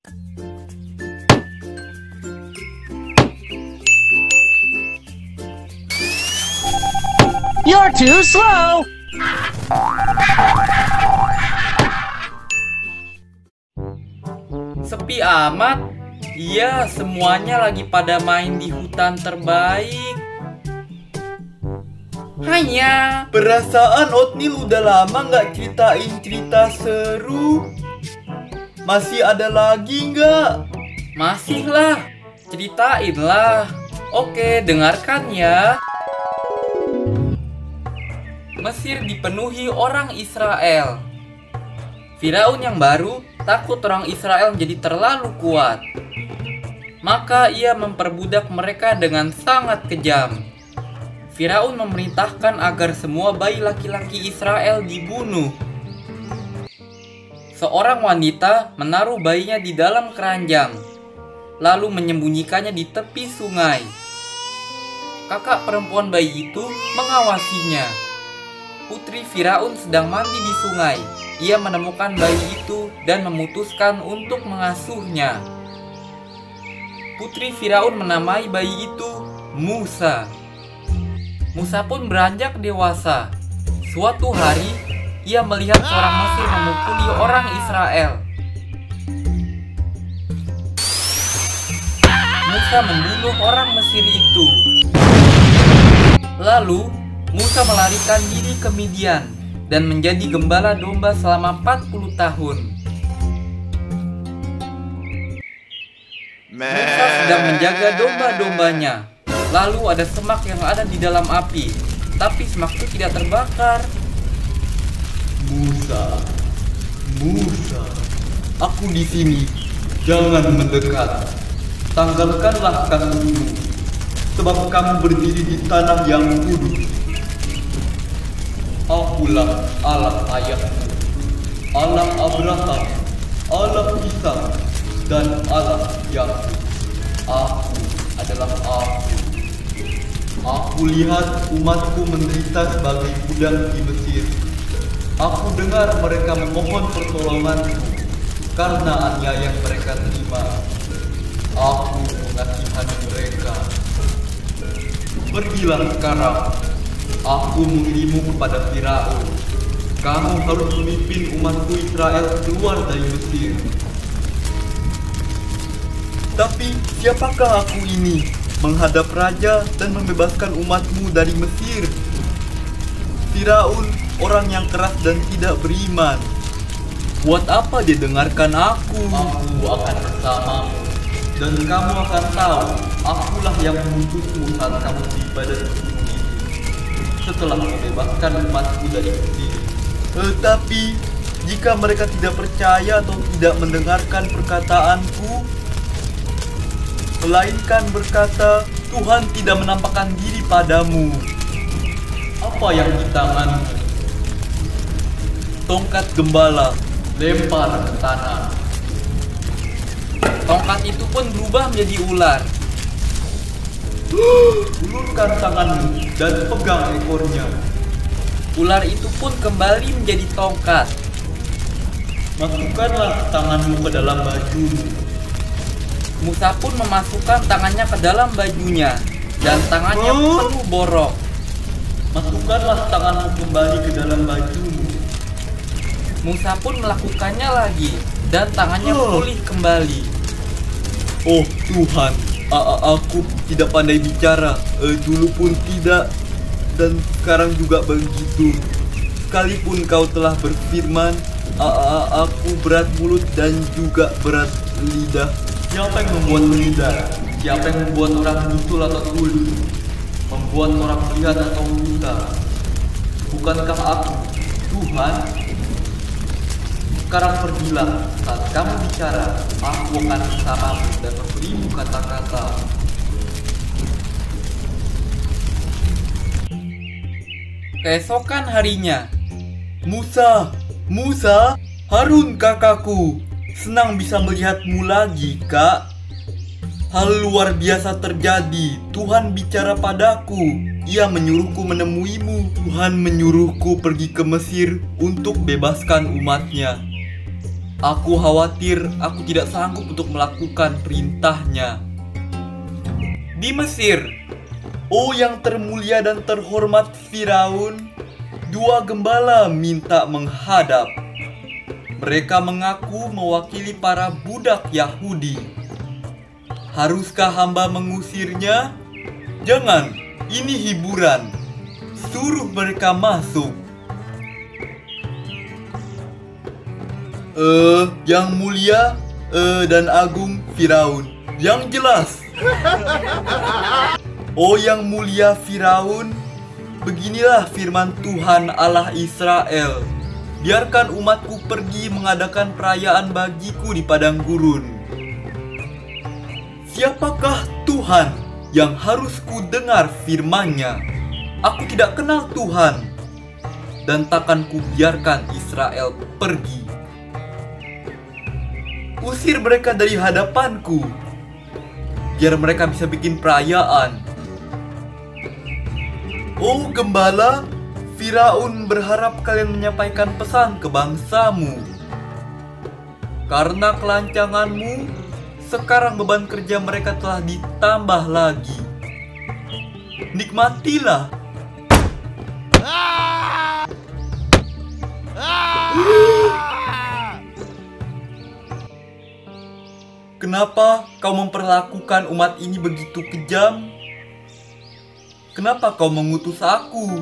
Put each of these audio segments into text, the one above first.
You're too slow! Sepi amat. Iya, semuanya lagi pada main di hutan terbaik. Hanya Perasaan Otnil udah lama nggak ceritain cerita seru. Masih ada lagi nggak? masih lah. Ceritain lah. Oke, dengarkan ya. Mesir dipenuhi orang Israel. Firaun yang baru takut orang Israel menjadi terlalu kuat. Maka ia memperbudak mereka dengan sangat kejam. Firaun memerintahkan agar semua bayi laki-laki Israel dibunuh. Seorang wanita menaruh bayinya di dalam keranjang, lalu menyembunyikannya di tepi sungai. Kakak perempuan bayi itu mengawasinya. Putri Firaun sedang mandi di sungai. Ia menemukan bayi itu dan memutuskan untuk mengasuhnya. Putri Firaun menamai bayi itu Musa. Musa pun beranjak dewasa. Suatu hari, ia melihat seorang Mesir memukuli orang Israel. Musa membunuh orang Mesir itu. Lalu, Musa melarikan diri ke Midian dan menjadi gembala domba selama 40 tahun. Musa sedang menjaga domba-dombanya. Lalu ada semak yang ada di dalam api, tapi semak itu tidak terbakar. Musa, aku di sini. Jangan mendekat. Tanggalkanlah kakimu, sebab kamu berdiri di tanah yang kudus. Akulah Allah ayahmu, Allah Abraham, Allah Ishak, dan Allah Yakub. Aku adalah aku. Aku lihat umatku menderita sebagai budak di Mesir. Aku dengar mereka memohon pertolonganku karena aniaya yang mereka terima. Aku mengasihani mereka. Pergilah sekarang. Aku mengirimmu kepada Firaun. Kamu harus memimpin umatku Israel keluar dari Mesir. Tapi siapakah aku ini? Menghadap raja dan membebaskan umatmu dari Mesir. Firaun, orang yang keras dan tidak beriman. Buat apa dia dengarkan aku? Aku akan bersamamu, dan kamu akan tahu, akulah yang mengutusmu saat kamu beribadah di gunung itu, setelah membebaskan umatku dari Mesir. Tetapi, jika mereka tidak percaya atau tidak mendengarkan perkataanku, melainkan berkata, Tuhan tidak menampakkan diri padamu. Apa yang di tanganmu? Tongkat gembala, lempar ke tanah. Tongkat itu pun berubah menjadi ular. Ulurkan tanganmu dan pegang ekornya. Ular itu pun kembali menjadi tongkat. Masukkanlah tanganmu ke dalam bajumu. Musa pun memasukkan tangannya ke dalam bajunya, dan tangannya penuh borok. Masukkanlah tanganmu kembali ke dalam bajumu. Musa pun melakukannya lagi, dan tangannya pulih kembali. Oh Tuhan, aku tidak pandai bicara. Dulu pun tidak, dan sekarang juga begitu. Sekalipun kau telah berfirman, aku berat mulut dan juga berat lidah. Siapa yang membuat lidah? Siapa yang membuat orang bisul atau tuli? Membuat orang melihat atau buta? Bukankah aku, Tuhan? Sekarang pergilah, saat kamu bicara, aku akan bersamamu dan memberimu kata-kata. Keesokan harinya, Musa, Harun kakakku, senang bisa melihatmu lagi, Kak. Hal luar biasa terjadi. Tuhan bicara padaku. Ia menyuruhku menemuimu. Tuhan menyuruhku pergi ke Mesir untuk bebaskan umatnya. Aku khawatir aku tidak sanggup untuk melakukan perintahnya. Di Mesir, Oh yang termulia dan terhormat Firaun, dua gembala minta menghadap. Mereka mengaku mewakili para budak Yahudi. Haruskah hamba mengusirnya? Jangan, ini hiburan. Suruh mereka masuk. Yang mulia dan agung Firaun, yang jelas. Oh yang mulia Firaun, beginilah firman Tuhan Allah Israel. Biarkan umatku pergi mengadakan perayaan bagiku di padang gurun. Siapakah Tuhan yang harus ku dengar firman-Nya? Aku tidak kenal Tuhan, dan takkan ku biarkan Israel pergi. Usir mereka dari hadapanku, biar mereka bisa bikin perayaan. Oh gembala, Firaun berharap kalian menyampaikan pesan ke bangsamu. Karena kelancanganmu, sekarang beban kerja mereka telah ditambah lagi. Nikmatilah. Kenapa kau memperlakukan umat ini begitu kejam? Kenapa kau mengutus aku?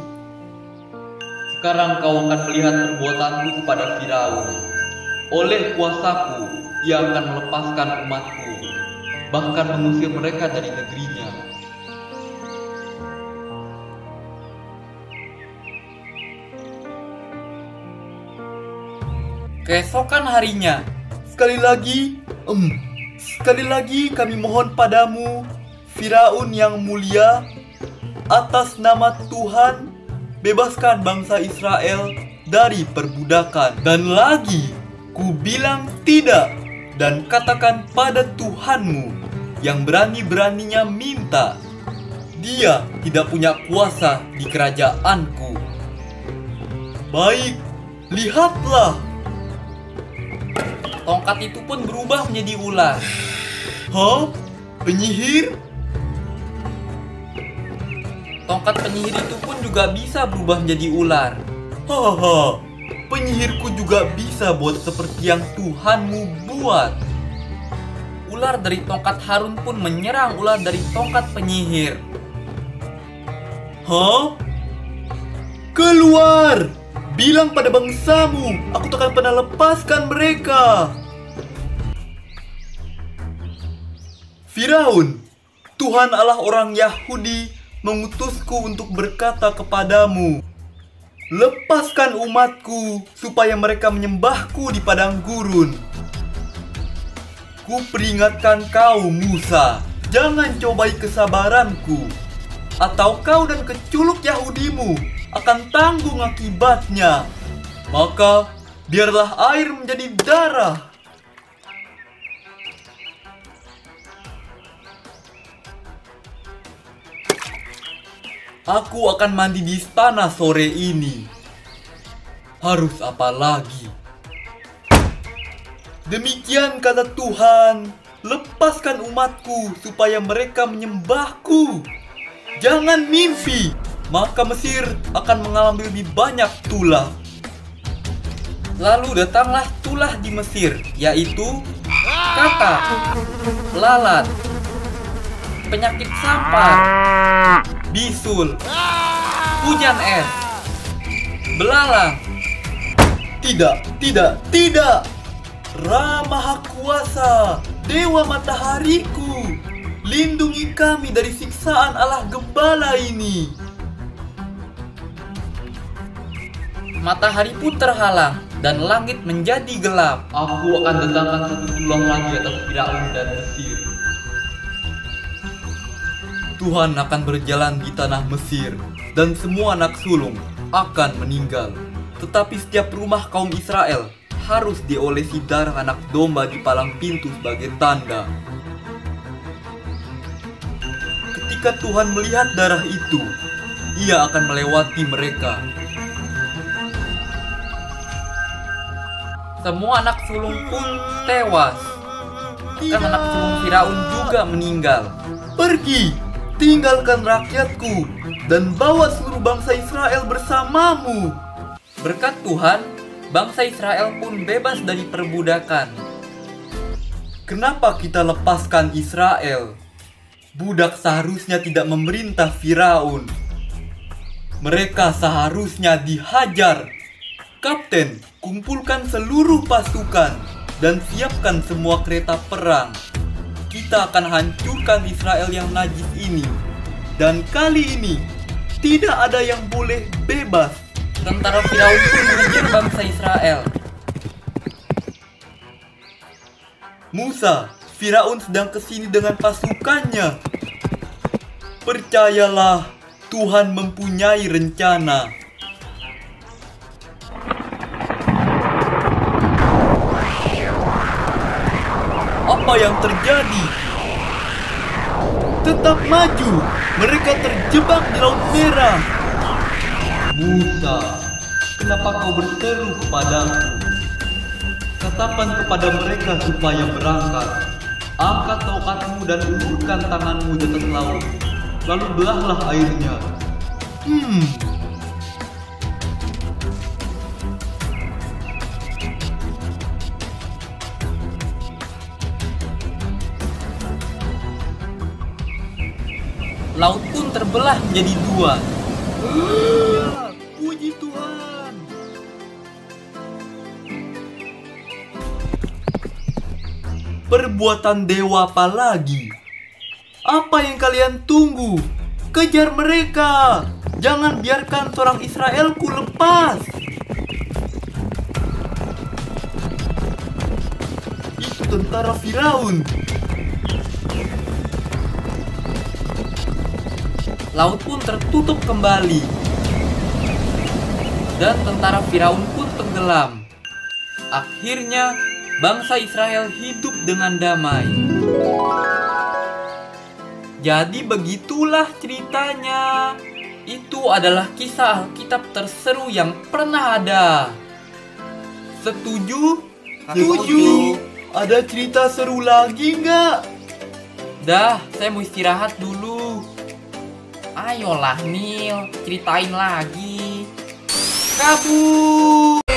sekarang kau akan melihat perbuatanku kepada Firaun. Oleh kuasaku, ia akan melepaskan umatku, bahkan mengusir mereka dari negerinya. Keesokan harinya, Sekali lagi kami mohon padamu, Firaun yang mulia, atas nama Tuhan, bebaskan bangsa Israel dari perbudakan. Dan lagi, ku bilang tidak, dan katakan pada Tuhanmu yang berani-beraninya minta. Dia tidak punya kuasa di kerajaanku. Baik, lihatlah. tongkat itu pun berubah menjadi ular. Hah? Penyihir? Tongkat penyihir itu pun juga bisa berubah menjadi ular. Hahaha, penyihirku juga bisa buat seperti yang Tuhanmu buat. Ular dari tongkat Harun pun menyerang ular dari tongkat penyihir. Hah? Keluar! Bilang pada bangsamu, aku takkan pernah lepaskan mereka. Firaun, Tuhan Allah orang Yahudi mengutusku untuk berkata kepadamu, lepaskan umatku supaya mereka menyembahku di padang gurun. Ku peringatkan kau Musa, jangan cobai kesabaranku, atau kau dan keculuk Yahudimu akan tanggung akibatnya. Maka biarlah air menjadi darah. Aku akan mandi di istana sore ini. Harus apa lagi? Demikian kata Tuhan, lepaskan umatku supaya mereka menyembahku. Jangan mimpi, maka Mesir akan mengalami lebih banyak tulah. Lalu datanglah tulah di Mesir, yaitu katak, lalat, penyakit sampar, bisul, hujan es, belalang. Tidak! Ra Maha Kuasa, Dewa Matahariku, lindungi kami dari siksaan Allah gembala ini. Matahari pun terhalang dan langit menjadi gelap. Aku akan datangkan satu tulah lagi atas Firaun dan Mesir. Tuhan akan berjalan di tanah Mesir, dan semua anak sulung akan meninggal. Tetapi setiap rumah kaum Israel harus diolesi darah anak domba di palang pintu sebagai tanda. Ketika Tuhan melihat darah itu, Ia akan melewati mereka. Semua anak sulung pun tewas. Bahkan anak sulung Firaun juga meninggal. Pergi, tinggalkan rakyatku, dan bawa seluruh bangsa Israel bersamamu. Berkat Tuhan, bangsa Israel pun bebas dari perbudakan. Kenapa kita lepaskan Israel? Budak seharusnya tidak memerintah Firaun. Mereka seharusnya dihajar. Kapten, kumpulkan seluruh pasukan dan siapkan semua kereta perang. Kita akan hancurkan Israel yang najis ini. Dan kali ini, tidak ada yang boleh bebas. Tentara Firaun pun mengejar bangsa Israel. Musa, Firaun sedang kesini dengan pasukannya. Percayalah, Tuhan mempunyai rencana. Apa yang terjadi? Tetap maju, mereka terjebak di Laut Merah. Musa, kenapa kau berseru kepadaku? Katakan kepada mereka supaya berangkat. Angkat tongkatmu dan ulurkan tanganmu di atas laut. Lalu belahlah airnya. Laut pun terbelah menjadi dua. Puji Tuhan. Perbuatan dewa apa lagi? Apa yang kalian tunggu? Kejar mereka. Jangan biarkan seorang Israelku lepas. Itu tentara Firaun. Laut pun tertutup kembali. Dan tentara Firaun pun tenggelam. Akhirnya, bangsa Israel hidup dengan damai. Jadi begitulah ceritanya. Itu adalah kisah Alkitab terseru yang pernah ada. Setuju? Setuju. Ada cerita seru lagi nggak? Dah, saya mau istirahat dulu. Ayolah Nil, ceritain lagi. Kabur.